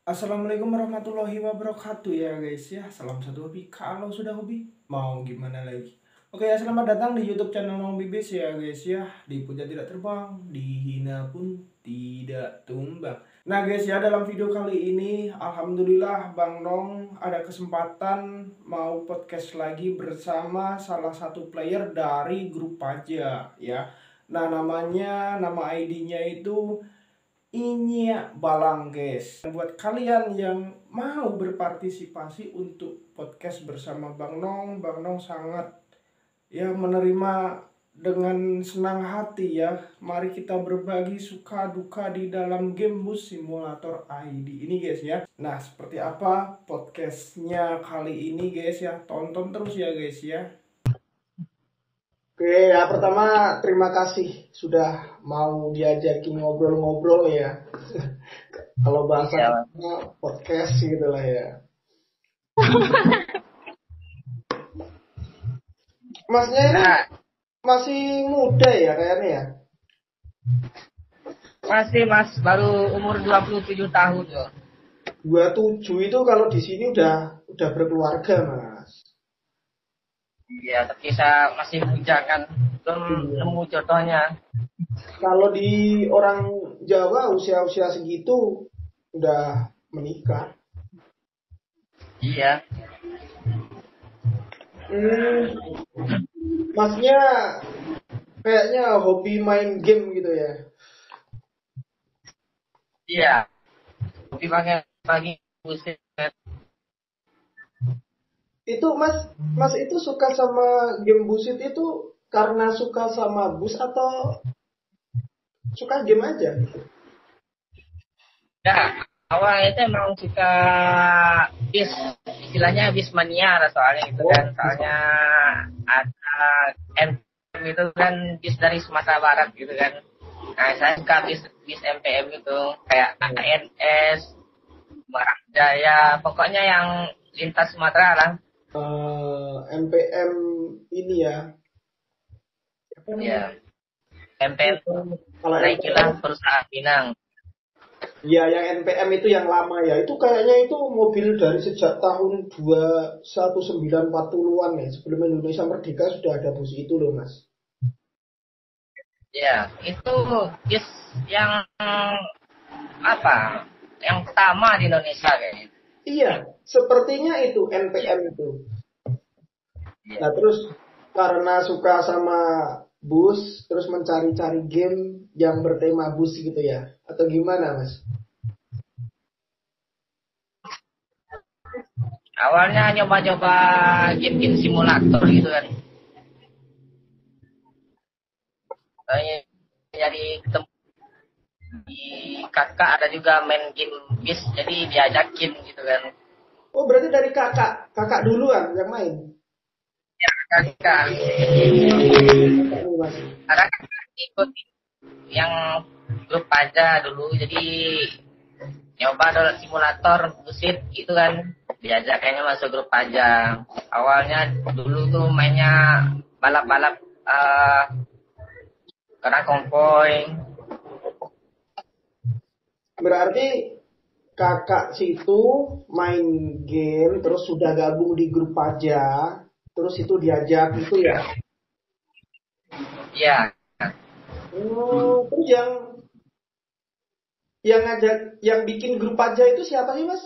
Assalamualaikum warahmatullahi wabarakatuh ya guys ya. Salam satu hobi. Kalau sudah hobi, mau gimana lagi? Oke ya, selamat datang di YouTube channel Mang Bibis ya guys ya. Dipuja tidak terbang, dihina pun tidak tumbang. Nah guys ya, dalam video kali ini alhamdulillah Bang Nong ada kesempatan mau podcast lagi bersama salah satu player dari grup Paja ya. Nah, nama ID-nya itu Inya Balang guys. Buat kalian yang mau berpartisipasi untuk podcast bersama Bang Nong sangat ya menerima dengan senang hati ya. Mari kita berbagi suka duka di dalam game Bus Simulator ID ini guys ya. Nah, seperti apa podcastnya kali ini guys ya. Tonton terus ya guys ya. Oke, ya pertama terima kasih sudah mau diajakin ngobrol-ngobrol ya. Kalau bahasa Ya, podcast gitu lah ya. Masnya ini nah, masih muda ya kayaknya ya. masih Mas, baru umur 27 tahun loh. 27 itu kalau di sini udah berkeluarga, Mas. Iya, tapi saya masih bujangan, belum Iya. nemu jodohnya. Kalau di orang Jawa usia-usia segitu udah menikah. Iya, Hmm, Masnya kayaknya hobi main game gitu ya. iya. Tapi pagi musik. Itu Mas itu suka sama game Busit itu karena suka sama bus atau suka game aja? Ya, awalnya itu emang suka bis, istilahnya bis mania lah soalnya gitu kan. Soalnya ada MPM itu kan bis dari Sumatera Barat gitu kan. Nah, saya suka bis MPM gitu, kayak ANS, Barak Jaya, pokoknya yang lintas Sumatera lah. MPM ini ya. Apa Ya, namanya? MPM Kalau Naikilah MPM, Perusahaan Pinang. ya yang NPM itu yang lama ya. Itu kayaknya itu mobil dari sejak tahun 1940-an ya. Sebelum Indonesia merdeka sudah ada bus itu loh, Mas. Ya, itu bis yang apa? Yang pertama di Indonesia kayaknya. Iya, sepertinya itu NPM itu. Iya. Nah, terus karena suka sama bus, terus mencari-cari game yang bertema bus gitu ya? Atau gimana, Mas? Awalnya nyoba-nyoba game-game simulator gitu kan. Soalnya jadi ketemu di kakak ada juga main game bis, jadi diajakin gitu kan. Oh, berarti dari kakak duluan yang main? Kakak, Oh, Mas. ada kakak ikut yang grup aja dulu, jadi nyoba download simulator busit gitu kan, diajak kayaknya masuk grup aja. Awalnya dulu tuh mainnya balap-balap karena konvoy. Berarti kakak situ main game, terus sudah gabung di grup aja, terus itu diajak itu ya? Ya, Oh, terus yang ngajak, yang bikin grup aja itu siapa sih, Mas?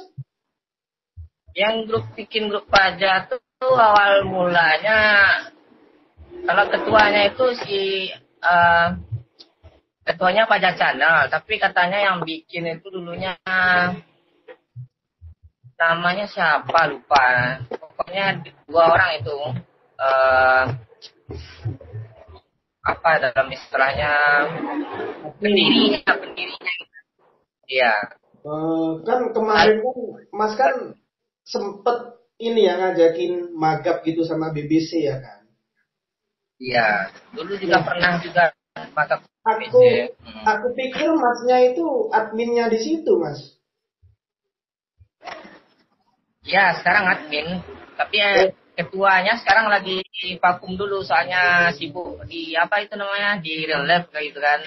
yang bikin grup aja tuh awal mulanya, kalau ketuanya itu si eh, ketuanya Pajak Channel, tapi katanya yang bikin itu dulunya namanya siapa lupa. Pokoknya dua orang itu eh, apa dalam istilahnya pendirinya gitu. Iya. Kan kemarin kan Mas kan sempet ini ya ngajakin magap gitu sama BBC ya kan? Iya, dulu juga Nah, pernah juga pakai PC. aku aku pikir Masnya itu adminnya di situ, Mas. Ya, sekarang admin, tapi Oh, ketuanya sekarang lagi vakum dulu soalnya sibuk di apa itu namanya di real life kayak gitu kan.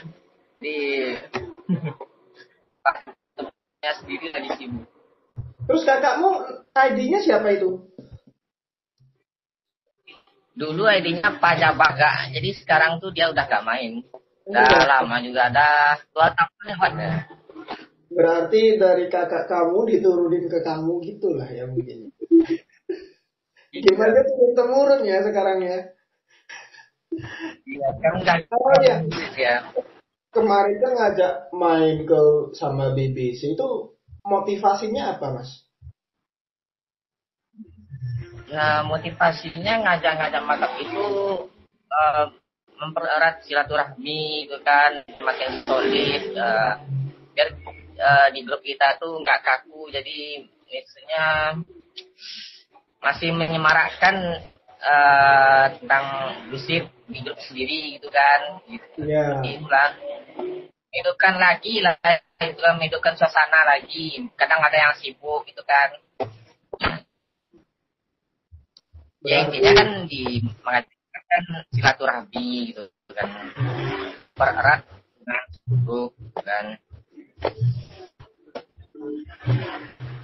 Di vakumnya sendiri lagi sibuk. Terus kakakmu ID-nya siapa itu? Dulu ID-nya Pajak Baga, jadi sekarang tuh dia udah gak main. Udah lama juga, ada 2 tahun lewat ya. Berarti dari kakak kamu diturunin ke kamu gitulah ya mungkin. Gimana turun temurun ya sekarang ya? Iya, kan udah Oh ya, ya. kemarin kan ngajak main ke sama BBC itu motivasinya apa mas? Nah, motivasinya ngajak-ngajak masak itu mempererat silaturahmi gitu kan, makin solid, biar di grup kita tuh nggak kaku, jadi misalnya masih menyemarakkan tentang musik di grup sendiri gitu kan, gitu. Iya. Itulah, hidupkan lagi lah, itu kan menghidupkan suasana lagi. Kadang ada yang sibuk gitu kan. Ya intinya kan di mengadakan silaturahmi gitu kan, pererat dengan grup kan.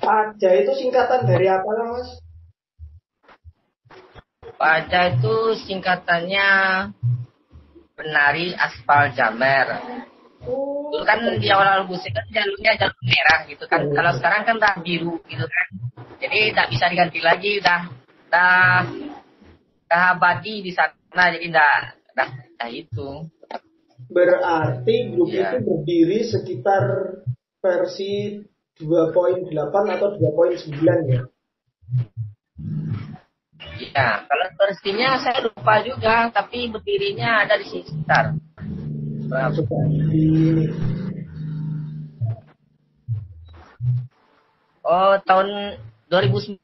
Paja itu singkatan dari apa lah mas? Paja itu singkatannya Penari Aspal Jamer. Dulu kan di awal-awal musik kan jalurnya jalur merah gitu kan. Kalau sekarang kan udah biru gitu kan. Jadi tak bisa diganti lagi, udah abadi di sana, jadi dah itu. Berarti grup Iya. itu berdiri sekitar versi 2.8 atau 2.9 ya? Iya, kalau versinya saya lupa juga, tapi berdirinya ada di sekitar. Coba di Oh, tahun 2019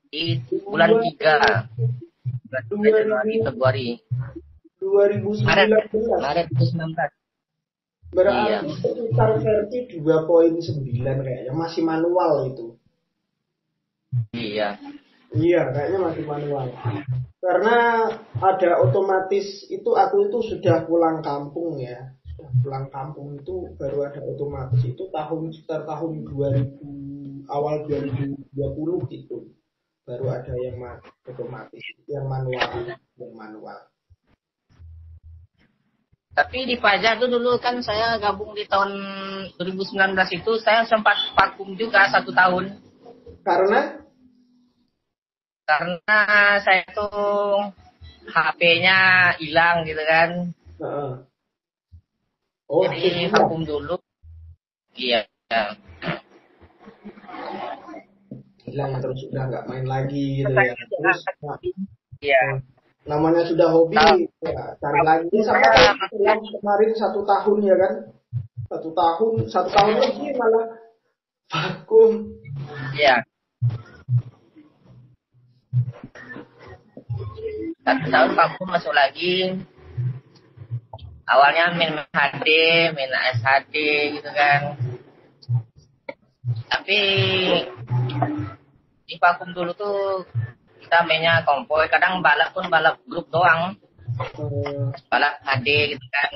di bulan 3. Januari, Februari. 2019. Maret 2019. Berarti Iya. sekitar versi 2.9 kayaknya, masih manual itu. Iya. Iya, kayaknya masih manual. Karena ada otomatis itu, aku itu sudah pulang kampung ya. Sudah pulang kampung itu baru ada otomatis itu sekitar tahun 2000, awal 2020 gitu. Baru ada yang otomatis, yang manual. Tapi di Pajak tuh dulu kan saya gabung di tahun 2019 itu, saya sempat vakum juga 1 tahun. Karena saya tuh HP-nya hilang gitu kan. Jadi vakum dulu. Iya. Hilang terus udah nggak main lagi gitu ya. Terus iya. Namanya sudah hobi, ya, cari lagi. Sama kan kemarin 1 tahun ya kan? 1 tahun lagi malah vakum. Iya. 1 tahun vakum, masuk lagi. Awalnya main HD, main SHD gitu kan. Tapi di vakum dulu tuh kita mainnya konvoy, kadang balap grup doang. Balap HD gitu kan.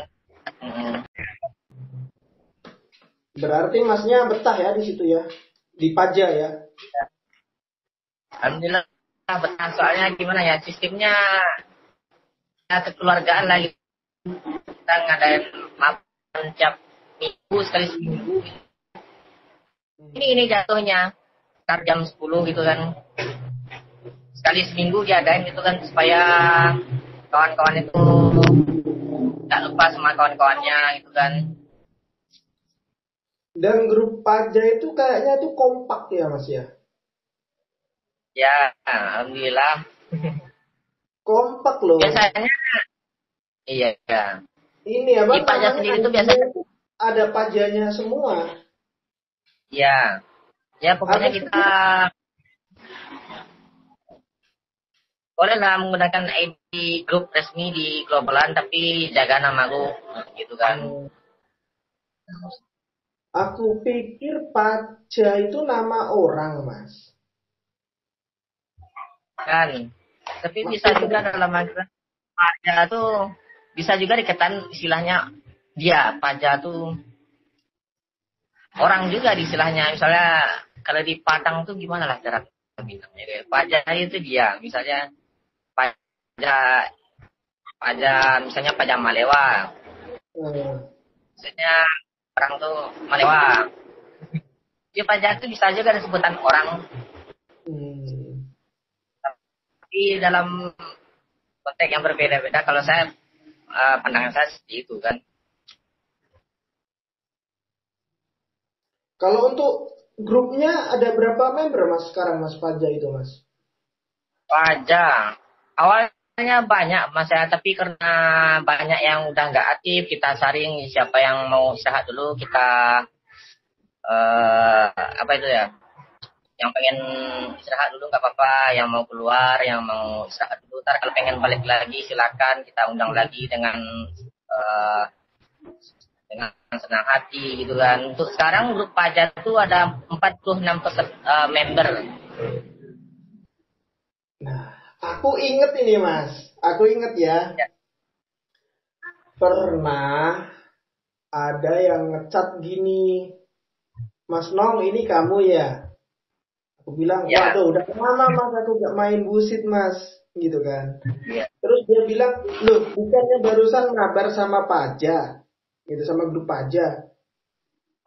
Berarti masnya betah ya di situ ya? Di Paja ya? Alhamdulillah betah, soalnya gimana ya, sistemnya kekeluargaan lagi. Kita ngadain makan tiap minggu, sekali seminggu. Ini jatuhnya sekitar jam 10 gitu kan. Sekali seminggu diadain gitu kan, supaya kawan-kawan itu gak lupa sama kawan-kawannya gitu kan. Dan grup Paja itu kayaknya tuh kompak ya mas ya? Ya, alhamdulillah. Kompak loh. Biasanya iya ya. Ini apa? Di Paja sendiri itu biasanya ada pajanya semua. Ya. Ya pokoknya kita bolehlah menggunakan ID grup resmi di globalan, tapi jaga nama lu gitu kan. Aku pikir Paja itu nama orang mas. Kan. Tapi bisa juga dalam aturan Paja tuh bisa juga diketan istilahnya, dia Paja tuh orang juga di istilahnya. Misalnya kalau di Padang tuh gimana lah cara bilangnya, kayak pajak itu dia misalnya pajak pajak misalnya pajak Malewa, Hmm. misalnya orang tuh Malewa, dia pajak itu bisa juga ada sebutan orang, Hmm. tapi dalam konteks yang berbeda-beda. Kalau saya pandangan saya seperti itu kan. Kalau untuk grupnya ada berapa member Mas sekarang Mas Paja itu Mas? Pajak awalnya banyak mas ya, tapi karena banyak yang udah nggak aktif, kita saring siapa yang mau istirahat dulu, kita apa itu ya, yang pengen istirahat dulu nggak apa-apa, yang mau keluar, yang mau istirahat dulu, ntar kalau pengen balik lagi silakan, kita undang lagi eh, dengan senang hati gitu kan. Untuk sekarang grup pajak itu ada 46 member. Nah, aku inget ini Mas. Aku inget ya. Ya, Pernah ada yang ngecat gini. Mas Nong, ini kamu ya? Aku bilang, ya, waduh udah lama Mas aku gak main busit Mas. Gitu kan. ya. Terus dia bilang, loh bukannya barusan ngabar sama Paja. Gitu, sama grup Paja.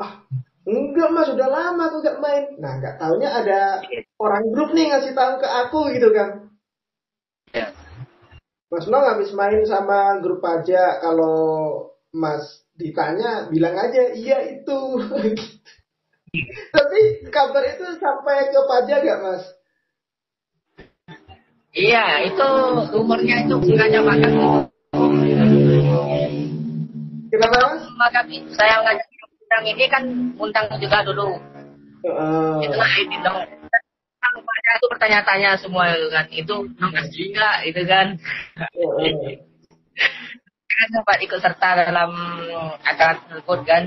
Ah, enggak Mas, udah lama aku gak main. Nah, gak taunya ada orang grup nih ngasih tahu ke aku gitu kan. Ya. Mas Nong habis main sama grup aja, kalau Mas ditanya bilang aja iya itu. Tapi kabar itu sampai ke Paja gak Mas? Iya, itu umurnya itu sengaja makan. Kenapa Mas? Maka saya ngajak yang ini kan undang juga dulu. Itu Heeh. lah ini dong. Kan pada itu bertanya-tanya semua itu kan. Itu asli nggak itu kan. Heeh. Kan sempat ikut serta dalam acara tersebut kan.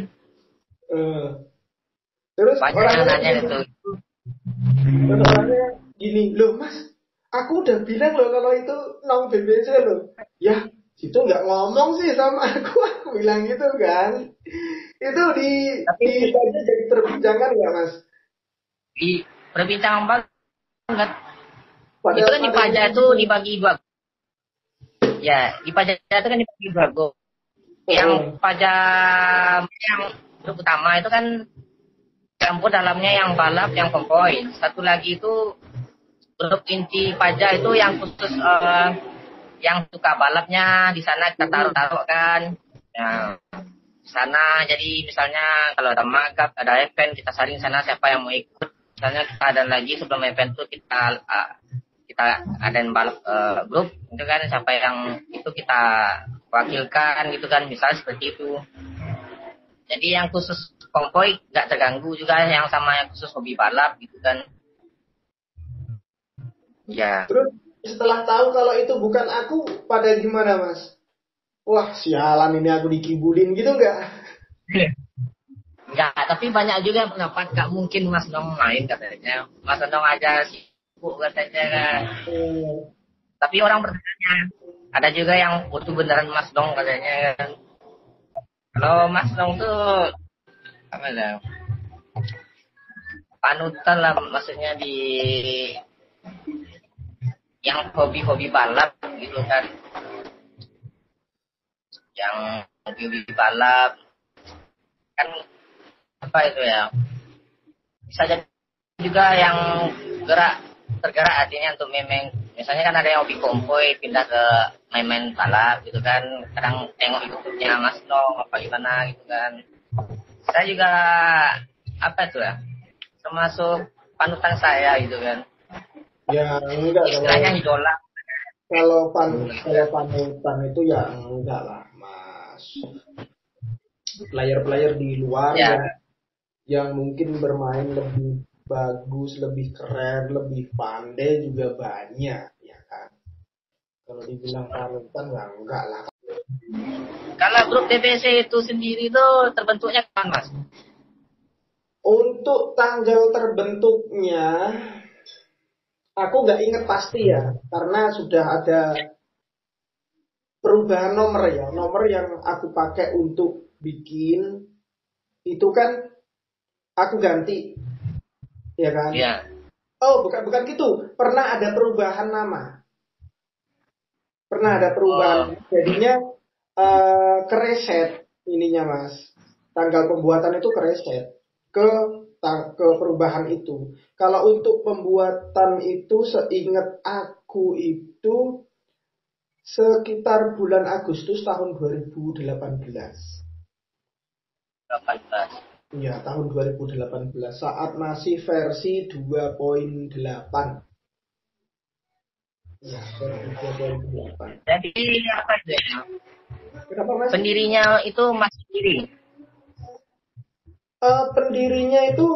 Heeh. Terus Banyak yang orangnya nanya gini, itu. terus orangnya gini, loh Mas, aku udah bilang loh kalau itu Nong BBC loh. Ya, itu nggak ngomong sih sama aku bilang gitu kan. Itu di Tapi Paja jadi perbincangan nggak Mas? di perbincangan banget. Itu Pada kan di pada pajak bilang itu gitu. dibagi dua. Ya, di pajak itu kan dibagi dua grup. Yang Heeh. pajak yang grup utama itu kan campur dalamnya yang balap, yang konvoy. Satu lagi itu grup inti pajak itu yang khusus yang suka balapnya, di sana kita Mm-mm. taruh-taruh kan. Ya, di sana jadi misalnya kalau ada magap, ada event, kita saring sana siapa yang mau ikut. Misalnya kita ada lagi sebelum event itu kita adain balap grup itu kan, siapa yang itu kita wakilkan gitu kan, misalnya seperti itu. Jadi yang khusus konvoy nggak terganggu juga, yang sama yang khusus hobi balap gitu kan. Ya, Terus setelah tahu kalau itu bukan aku, pada gimana Mas? Wah sialan ini aku dikibulin gitu nggak? enggak, tapi banyak juga yang pendapat nggak mungkin Mas Dong main katanya. Mas Dong aja sibuk katanya kan. Hmm. Tapi orang bertanya, ada juga yang butuh beneran Mas Dong katanya kan. Kalau Mas Dong tuh apa ya? Panutan lah, maksudnya di yang hobi-hobi balap gitu kan. Yang hobi-hobi balap kan apa itu ya? Bisa jadi juga yang tergerak hatinya untuk main, misalnya kan ada yang hobi konvoy pindah ke main-main balap gitu kan, kadang tengok YouTube-nya Mas Dong apa gimana gitu kan. Saya juga apa itu ya, termasuk panutan saya gitu kan, Ya enggak, istilahnya idola kalau panutan itu ya enggak lah Mas. Player-player di luar ya. yang mungkin bermain lebih bagus, lebih keren, lebih pandai juga banyak ya kan. Kalau dibilang panutan ya enggak lah. Kalau grup DBC itu sendiri itu terbentuknya kapan Mas? Untuk tanggal terbentuknya aku nggak inget pasti ya, karena sudah ada perubahan nomor ya. Nomor yang aku pakai untuk bikin itu kan aku ganti. ya kan? Iya. Oh, bukan gitu. Pernah ada perubahan nama. Pernah ada perubahan. Jadinya kereset ininya, Mas. Tanggal pembuatan itu kereset ke ke perubahan itu. Kalau untuk pembuatan itu seingat aku itu sekitar bulan Agustus tahun 2018. 18. Iya, tahun 2018 saat masih versi 2.8. Ya, versi 2.8. Jadi apa itu ya? Kenapa, Mas? Pendirinya itu Mas sendiri. Pendirinya itu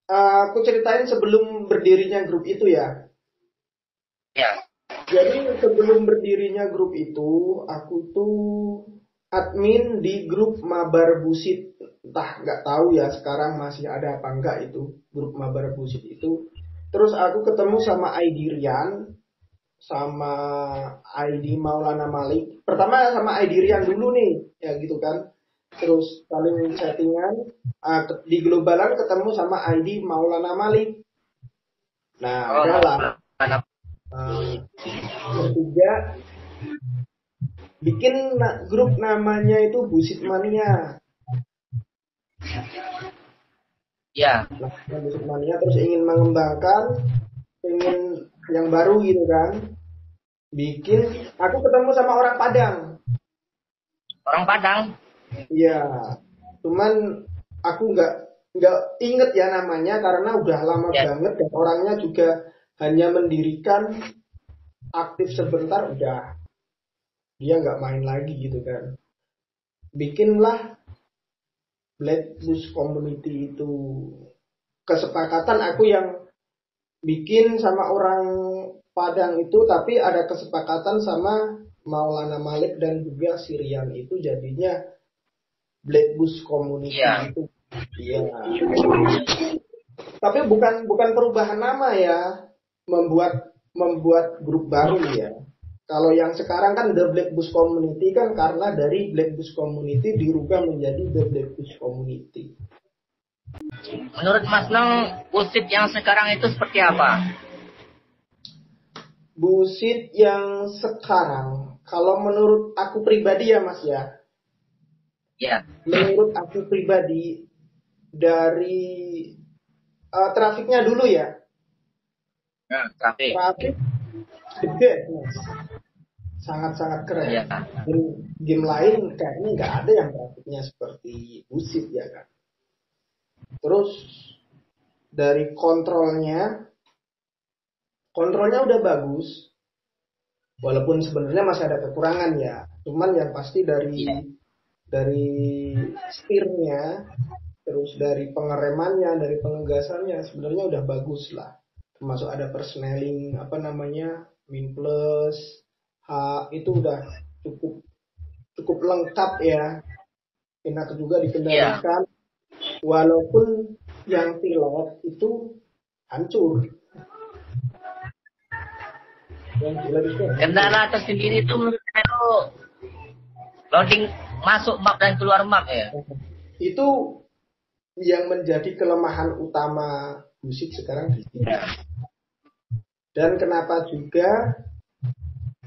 aku ceritain sebelum berdirinya grup itu ya. Ya. Jadi sebelum berdirinya grup itu, aku tuh admin di grup Mabar Busit. Entah nggak tahu ya sekarang masih ada apa enggak itu grup Mabar Busit itu. Terus aku ketemu sama Aidirian, sama ID Maulana Malik. Pertama sama Aidirian dulu nih, ya gitu kan. Terus saling chattingan. Di globalan ketemu sama ID Maulana Malik. Nah, udahlah. Bertiga bikin grup namanya itu Busit Mania. Ya. Busit Mania, terus ingin mengembangkan, ingin yang baru gitu kan. Bikin, aku ketemu sama orang Padang. Orang Padang? Iya. Cuman aku nggak inget ya namanya karena udah lama banget dan orangnya juga hanya mendirikan aktif sebentar udah dia nggak main lagi gitu kan. Bikinlah Black Bus Community itu. Kesepakatan aku yang bikin sama orang Padang itu, tapi ada kesepakatan sama Maulana Malik dan juga Sirian itu jadinya Black Bus Community itu. Iya. Tapi bukan perubahan nama ya, membuat grup baru ya. Kalau yang sekarang kan The Black Bus Community kan karena dari Black Bus Community dirubah menjadi The Black Bus Community. Menurut Mas Nong, Busit yang sekarang itu seperti apa? Busit yang sekarang, kalau menurut aku pribadi ya Mas ya. Ya. Menurut aku pribadi dari trafiknya dulu ya. Trafik gede, Mas. Sangat-sangat keren. Ya. Game lain kayaknya nggak ada yang trafiknya seperti Busit ya kan. Terus dari kontrolnya udah bagus. Walaupun sebenarnya masih ada kekurangan ya. Cuman yang pasti dari setirnya, terus dari pengeremannya, dari pengegasannya sebenarnya udah bagus lah. Termasuk ada persneling min plus H itu udah cukup lengkap ya. Enak juga dikendalikan. Walaupun yang pilot itu hancur. Kendala tersendiri itu menurut saya itu loading masuk map dan keluar map ya. Itu yang menjadi kelemahan utama Busit sekarang di sini. Dan kenapa juga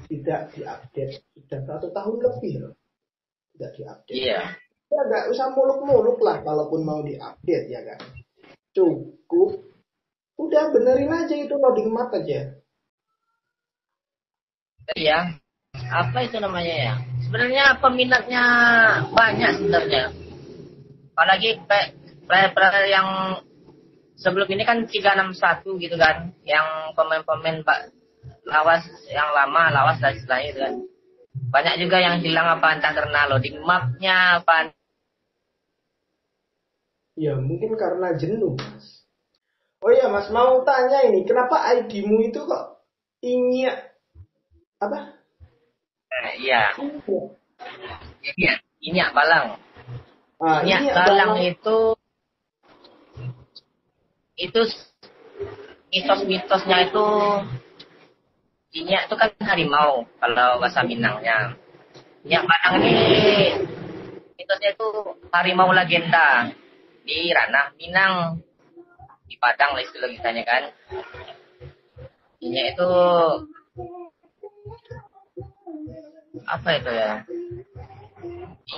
tidak diupdate, sudah 1 tahun lebih loh tidak diupdate. Iya. Ya nggak usah muluk-muluk lah kalaupun mau diupdate ya kan. Cukup udah benerin aja itu loading map aja. Iya. Apa itu namanya ya? Sebenarnya peminatnya banyak sebenarnya. Apalagi player yang sebelum ini kan 361 gitu kan, yang pemain-pemain lawas yang lama, lawas dan istilahnya itu kan. Banyak juga yang hilang apa entah karena loading mapnya apa. Ya mungkin karena jenuh Mas. Oh iya Mas, mau tanya ini, kenapa ID-mu itu kok Inyak apa? Iya. Iya, Inyak Balang. Inyak Balang itu mitos-mitosnya itu Inyak itu kan harimau kalau bahasa Minangnya. Inyak Balang ini mitosnya itu harimau legenda di ranah Minang. di Padang lah istilah kitanya kan. Inyak itu apa itu ya?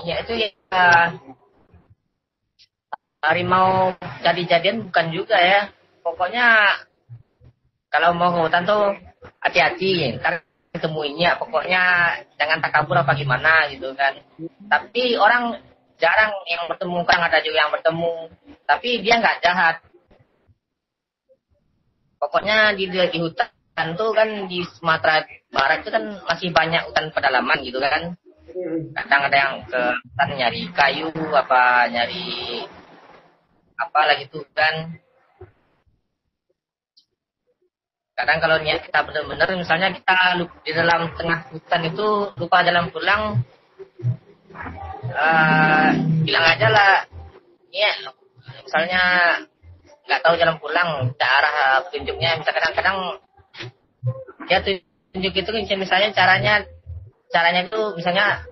Inyak itu ya harimau jadi-jadian bukan juga ya. Pokoknya kalau mau ke hutan tuh hati-hati, ntar ketemuinnya. Pokoknya jangan takabur apa gimana gitu kan. Tapi orang jarang yang bertemu, kan ada juga yang bertemu. Tapi dia nggak jahat. Pokoknya di hutan tuh kan di Sumatera Barat itu kan masih banyak hutan pedalaman gitu kan. Kadang ada yang ke hutan nyari kayu, apa nyari apa lagi tuh kan. Kadang kalau niat kita benar-benar, misalnya kita di dalam tengah hutan itu lupa jalan pulang, bilang aja lah, ya misalnya nggak tahu jalan pulang, ke arah petunjuknya, misalnya kadang-kadang ya tunjuk itu misalnya caranya itu misalnya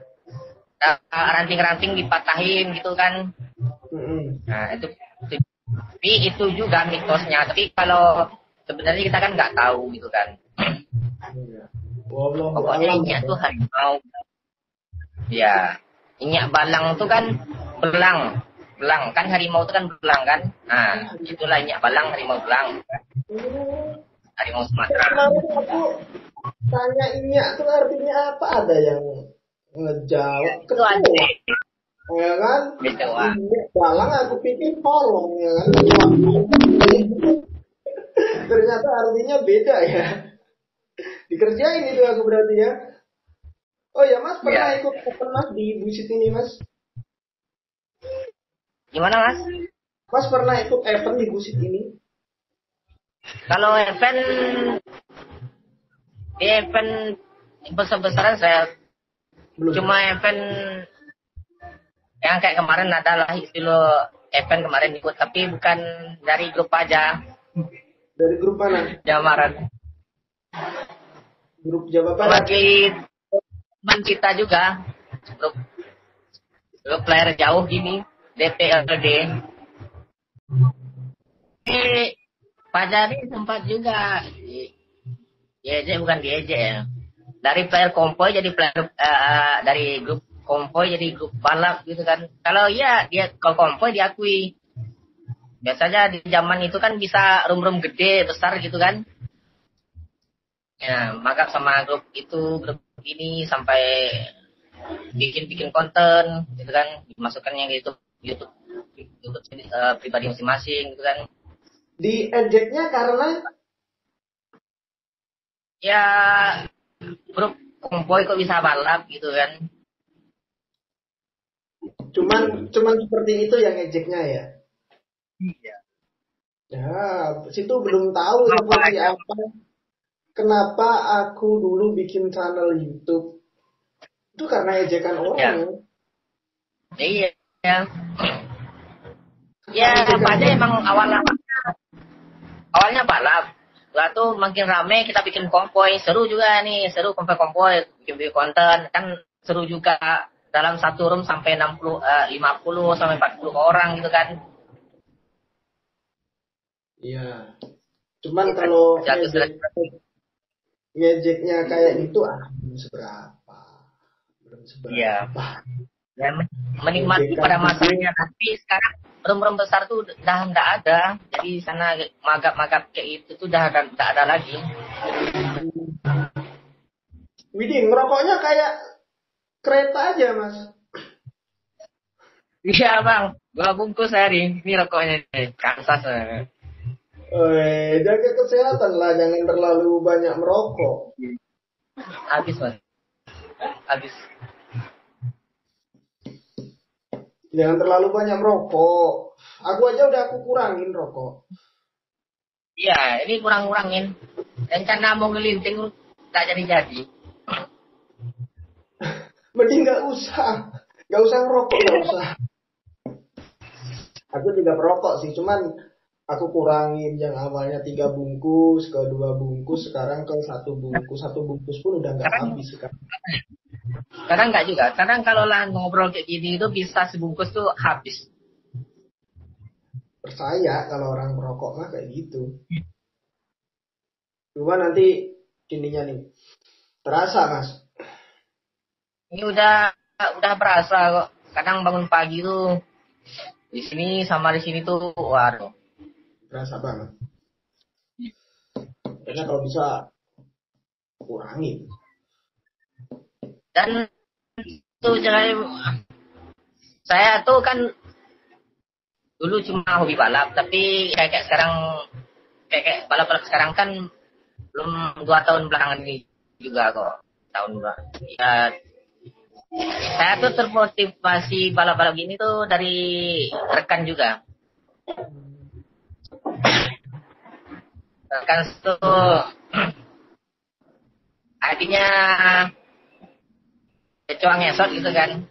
ranting-ranting dipatahin gitu kan. Nah itu tapi itu juga mitosnya. Tapi kalau sebenarnya kita kan nggak tahu gitu kan. Pokoknya inyak tuh harimau. Ya, inyak balang tuh kan belang kan harimau itu kan belang kan. Nah itulah inyak balang, harimau belang, harimau Sumatera. Kemarin aku tanya inyak tuh artinya apa, ada yang ngejawab ketua. Ya kan? Inyak balang aku pikir polong ya kan. Ternyata artinya beda ya. Dikerjain itu aku berarti ya. Oh ya Mas, pernah ikut open Mas di Busit ini Mas? Gimana Mas? Mas pernah ikut event di Busit ini? Kalau event besar-besaran saya belum. Cuma event yang kayak kemarin adalah istilah event kemarin ikut, tapi bukan dari grup aja. Dari grup mana? Jawa Barat. Grup Jawa Barat. Lagi teman kita juga. Grup player jauh gini, DPLD. Pak Jari sempat juga diejek, bukan diejek ya. Dari player konvoy jadi player dari grup konvoy jadi grup balap gitu kan. Kalau iya dia kalau konvoy diakui. Biasanya di zaman itu kan bisa room gede, besar gitu kan. Ya, magap sama grup ini sampai bikin konten gitu kan, dimasukkannya gitu YouTube pribadi masing-masing gitu kan. Di ejeknya karena ya grup konvoy kok bisa balap gitu kan. Cuman seperti itu yang ejeknya ya. Iya. Ya, situ belum tahu seperti apa. Kenapa aku dulu bikin channel YouTube? Itu karena ejekan orang. Iya. Ya, apa aja emang awalnya balap. Lalu makin rame kita bikin konvoy, seru juga nih, seru konvoy bikin konten kan seru juga. Dalam satu room sampai 50 sampai 40 orang gitu kan. Iya. Cuman kalau ngejeknya kayak gitu belum seberapa. Iya. Ya, menikmati pada masanya, tapi sekarang room besar tuh udah nggak ada. Jadi sana magap-magap kayak itu tuh udah nggak ada lagi. Widih, ngerokoknya kayak kereta aja Mas. Iya Bang, 2 bungkus hari ini rokoknya Kansas. Jaga kesehatan lah, jangan terlalu banyak merokok. Habis Mas. Habis. Jangan terlalu banyak merokok. Aku aja udah aku kurangin rokok. Iya, ini kurang-kurangin. Rencana mau ngelinting tak jadi-jadi. Mending nggak usah ngerokok, nggak usah. Aku juga merokok sih, cuman aku kurangin yang awalnya 3 bungkus ke 2 bungkus, sekarang ke 1 bungkus. 1 bungkus pun udah nggak habis sekarang. Kadang nggak juga. Kadang kalau lah ngobrol kayak gini itu bisa sebungkus tuh habis. percaya kalau orang merokok mah kayak gitu. Cuma nanti ininya nih terasa mas. Ini udah berasa kok. Kadang bangun pagi tuh di sini sama di sini tuh, waduh. Terasa banget. Kayaknya kalau bisa kurangin. Dan itu saya tuh kan dulu cuma hobi balap, tapi kayak sekarang kayak balap sekarang kan belum 2 tahun belakangan ini juga kok. Tahun dua. Ya, saya tuh termotivasi balap-balap gini tuh dari rekan juga. Rekan tuh artinya kecoa ngesot gitu kan.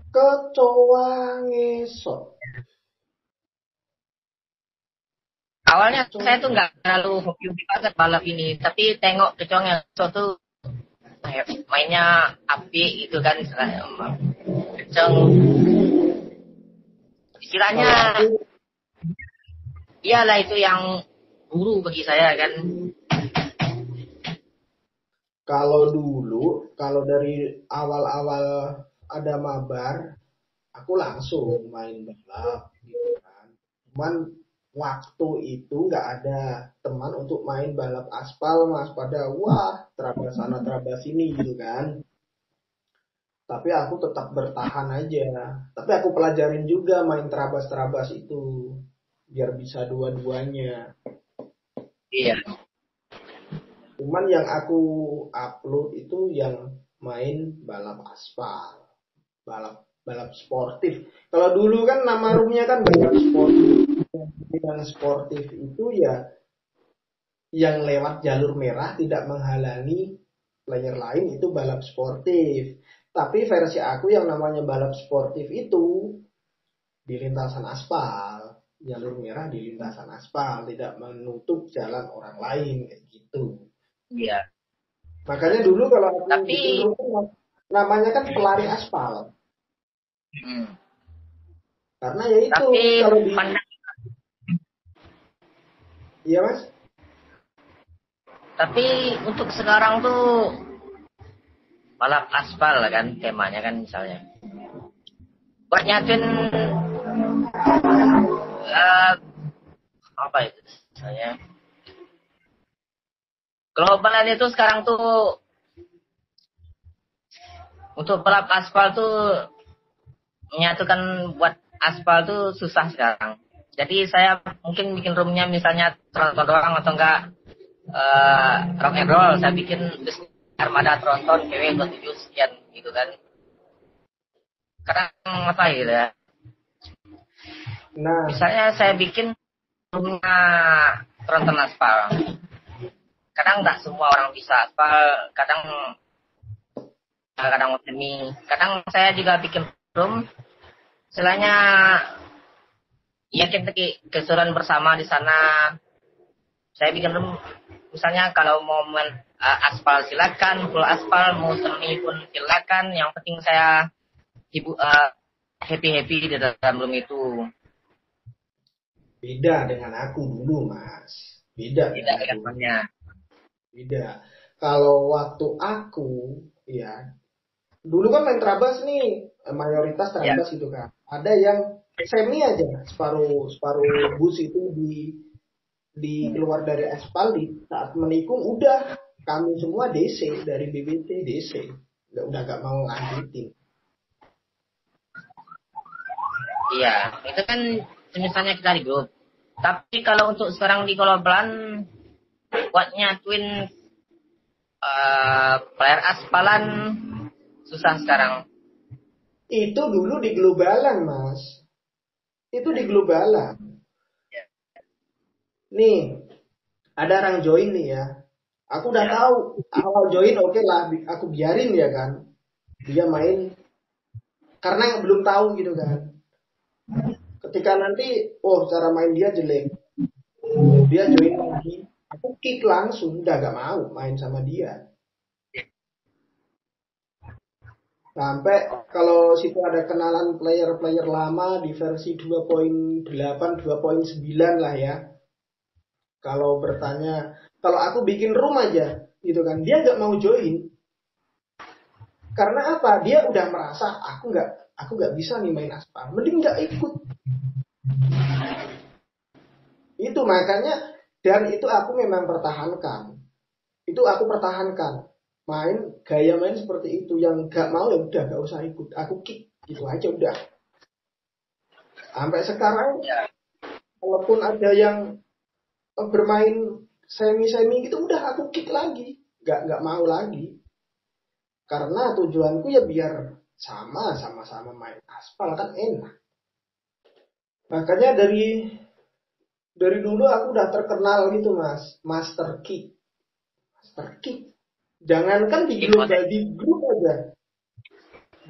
Kecoa ngesot. Awalnya saya tuh nggak terlalu hobi banget balap ini, tapi tengok kecoa ngesot tuh mainnya api gitu kan, kenceng. Istilahnya iyalah itu yang guru bagi saya kan. Kalau dulu, kalau dari awal-awal ada mabar, aku langsung main balap gitu kan. Cuman waktu itu nggak ada teman untuk main balap aspal mas, pada wah terabas sana terabas sini gitu kan. Tapi aku tetap bertahan aja. Tapi aku pelajarin juga main terabas-terabas itu biar bisa dua-duanya. Iya. Cuman yang aku upload itu yang main balap aspal, balap sportif. Kalau dulu kan nama roomnya kan balap sportif. Yang sportif itu ya yang lewat jalur merah tidak menghalangi player lain, itu balap sportif. Tapi versi aku yang namanya balap sportif itu di lintasan aspal, jalur merah di lintasan aspal, tidak menutup jalan orang lain kayak gitu. Iya. Makanya dulu kalau aku Tapi bikin rumah namanya kan pelari aspal. Karena ya itu kalau di iya mas. Tapi untuk sekarang tuh balap aspal kan temanya kan misalnya. Buat nyatuin apa itu misalnya. Globalan itu sekarang tuh untuk balap aspal tuh menyatukan buat aspal tuh susah sekarang. Jadi saya mungkin bikin roomnya misalnya tronton doang atau enggak rock and roll. Saya bikin armada tronton KW 27 sekian gitu kan. Kadang apa gitu ya. Nah, misalnya saya bikin roomnya tronton aspal. Kadang nggak semua orang bisa aspal, kadang semi. Kadang saya juga bikin room, istilahnya ya kita keseruan bersama di sana. Saya bikin room, misalnya kalau mau aspal silakan, full aspal, mau semi pun silakan. Yang penting saya happy di dalam room itu. beda dengan aku dulu mas. Beda Dengan beda. Kalau waktu aku ya dulu kan main terabas nih, mayoritas terabas gitu kan. Ada yang semi aja, separuh bus itu di keluar dari aspal, di saat menikung udah kami semua DC dari BBT DC, udah gak mau lanjutin. Iya, itu kan misalnya kita di grup. Tapi kalau untuk sekarang di globalan buat nyatuin player aspalan susah sekarang. Itu dulu di globalan mas. Itu di globalan. Nih, ada orang join nih ya. Aku udah tahu awal join oke lah, aku biarin ya kan. Dia main karena yang belum tahu gitu kan. Ketika nanti, cara main dia jelek, dia join lagi, aku kick langsung, udah gak mau main sama dia. Sampai kalau situ ada kenalan player-player lama di versi 2.8, 2.9 lah ya. Kalau bertanya, kalau aku bikin room aja, gitu kan, dia nggak mau join. Karena apa? Dia udah merasa aku nggak bisa nih main aspal. Mending nggak ikut. Itu makanya, dan itu aku memang pertahankan. Itu aku pertahankan. Gaya main seperti itu. Yang gak mau ya udah gak usah ikut. Aku kick. Gitu aja udah. Sampai sekarang, walaupun ada yang bermain semi-semi gitu, udah aku kick lagi. Gak mau lagi. Karena tujuanku ya biar sama-sama main aspal kan enak. Makanya dari dulu aku udah terkenal gitu mas. Master kick. Jangankan di grup aja.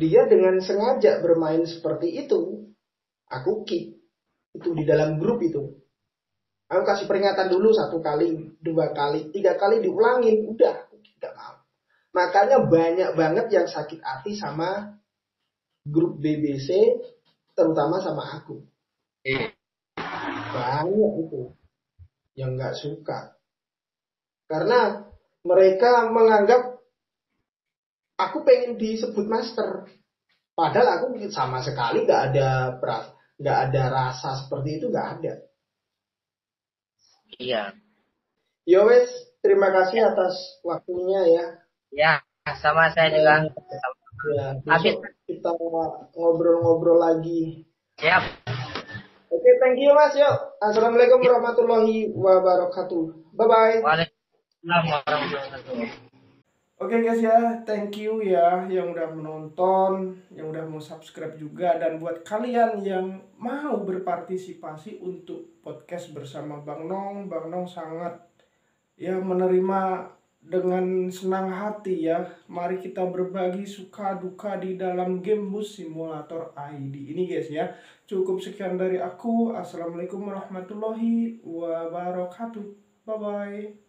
Dia dengan sengaja bermain seperti itu, aku kick. Itu di dalam grup itu. Aku kasih peringatan dulu 1 kali, 2 kali, 3 kali diulangin. Udah, gak mau. Makanya banyak banget yang sakit hati sama grup BBC, terutama sama aku. Banyak itu yang gak suka. Karena mereka menganggap aku pengen disebut master, padahal aku sama sekali nggak ada rasa seperti itu, nggak ada. Iya. Yo wes, terima kasih atas waktunya ya. Ya, sama saya juga. Ya, besok kita ngobrol-ngobrol lagi. Siap. Oke, thank you mas. Yuk, assalamualaikum warahmatullahi wabarakatuh. Bye bye. Waalaikumsalam warahmatullahi wabarakatuh. Oke guys ya, thank you ya yang udah menonton, yang udah mau subscribe juga. Dan buat kalian yang mau berpartisipasi untuk podcast bersama Bang Nong sangat ya menerima dengan senang hati ya. Mari kita berbagi suka duka di dalam game Bus Simulator ID ini guys ya. Cukup sekian dari aku. Assalamualaikum warahmatullahi wabarakatuh. Bye bye.